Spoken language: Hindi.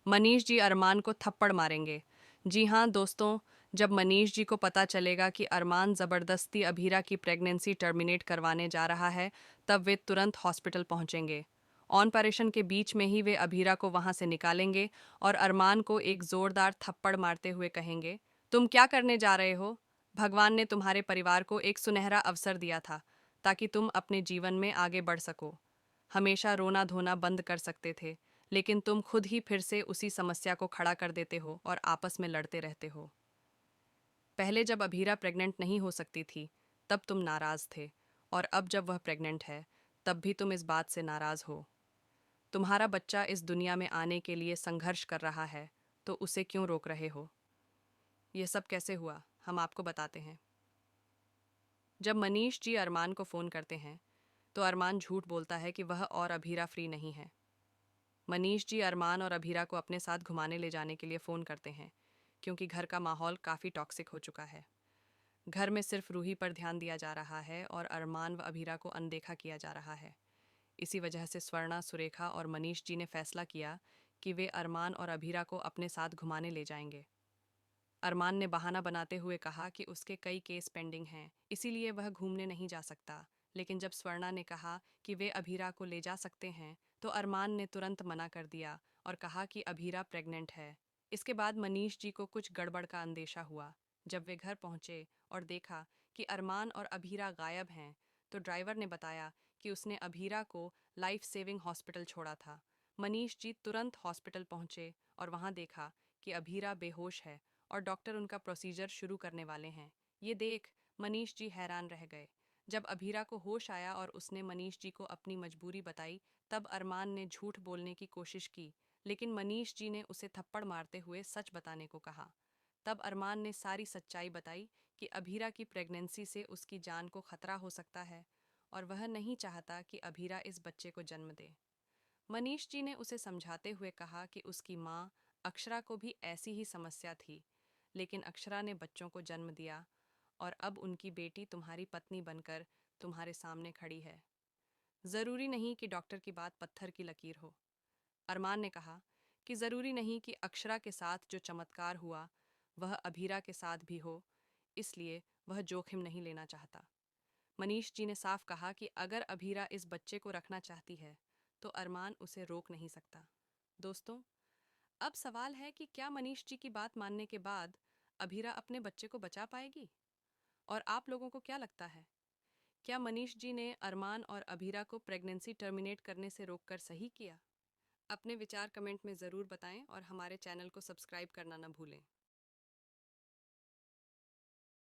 मनीष जी अरमान को थप्पड़ मारेंगे। जी हाँ दोस्तों, जब मनीष जी को पता चलेगा कि अरमान ज़बरदस्ती अभीरा की प्रेगनेंसी टर्मिनेट करवाने जा रहा है, तब वे तुरंत हॉस्पिटल पहुंचेंगे। ऑपरेशन के बीच में ही वे अभीरा को वहां से निकालेंगे और अरमान को एक जोरदार थप्पड़ मारते हुए कहेंगे, तुम क्या करने जा रहे हो? भगवान ने तुम्हारे परिवार को एक सुनहरा अवसर दिया था ताकि तुम अपने जीवन में आगे बढ़ सको। हमेशा रोना धोना बंद कर सकते थे, लेकिन तुम खुद ही फिर से उसी समस्या को खड़ा कर देते हो और आपस में लड़ते रहते हो। पहले जब अभीरा प्रेग्नेंट नहीं हो सकती थी, तब तुम नाराज थे, और अब जब वह प्रेग्नेंट है, तब भी तुम इस बात से नाराज हो। तुम्हारा बच्चा इस दुनिया में आने के लिए संघर्ष कर रहा है, तो उसे क्यों रोक रहे हो? यह सब कैसे हुआ, हम आपको बताते हैं। जब मनीष जी अरमान को फ़ोन करते हैं, तो अरमान झूठ बोलता है कि वह और अभीरा फ्री नहीं है। मनीष जी अरमान और अभीरा को अपने साथ घुमाने ले जाने के लिए फ़ोन करते हैं, क्योंकि घर का माहौल काफ़ी टॉक्सिक हो चुका है। घर में सिर्फ रूही पर ध्यान दिया जा रहा है और अरमान व अभीरा को अनदेखा किया जा रहा है। इसी वजह से स्वर्णा, सुरेखा और मनीष जी ने फैसला किया कि वे अरमान और अभीरा को अपने साथ घुमाने ले जाएंगे। अरमान ने बहाना बनाते हुए कहा कि उसके कई केस पेंडिंग हैं, इसीलिए वह घूमने नहीं जा सकता। लेकिन जब स्वर्णा ने कहा कि वे अभीरा को ले जा सकते हैं, तो अरमान ने तुरंत मना कर दिया और कहा कि अभीरा प्रेग्नेंट है। इसके बाद मनीष जी को कुछ गड़बड़ का अंदेशा हुआ। जब वे घर पहुंचे और देखा कि अरमान और अभीरा गायब हैं, तो ड्राइवर ने बताया कि उसने अभीरा को लाइफ सेविंग हॉस्पिटल छोड़ा था। मनीष जी तुरंत हॉस्पिटल पहुंचे और वहां देखा कि अभीरा बेहोश है और डॉक्टर उनका प्रोसीजर शुरू करने वाले हैं। ये देख मनीष जी हैरान रह गए। जब अभीरा को होश आया और उसने मनीष जी को अपनी मजबूरी बताई, तब अरमान ने झूठ बोलने की कोशिश की, लेकिन मनीष जी ने उसे थप्पड़ मारते हुए सच बताने को कहा। तब अरमान ने सारी सच्चाई बताई कि अभीरा की प्रेगनेंसी से उसकी जान को खतरा हो सकता है और वह नहीं चाहता कि अभीरा इस बच्चे को जन्म दे। मनीष जी ने उसे समझाते हुए कहा कि उसकी माँ अक्षरा को भी ऐसी ही समस्या थी, लेकिन अक्षरा ने बच्चों को जन्म दिया और अब उनकी बेटी तुम्हारी पत्नी बनकर तुम्हारे सामने खड़ी है। जरूरी नहीं कि डॉक्टर की बात पत्थर की लकीर हो। अरमान ने कहा कि जरूरी नहीं कि अक्षरा के साथ जो चमत्कार हुआ वह अभीरा के साथ भी हो, इसलिए वह जोखिम नहीं लेना चाहता। मनीष जी ने साफ कहा कि अगर अभीरा इस बच्चे को रखना चाहती है, तो अरमान उसे रोक नहीं सकता। दोस्तों, अब सवाल है कि क्या मनीष जी की बात मानने के बाद अभीरा अपने बच्चे को बचा पाएगी? और आप लोगों को क्या लगता है? क्या मनीष जी ने अरमान और अभीरा को प्रेगनेंसी टर्मिनेट करने से रोककर सही किया? अपने विचार कमेंट में ज़रूर बताएं और हमारे चैनल को सब्सक्राइब करना न भूलें।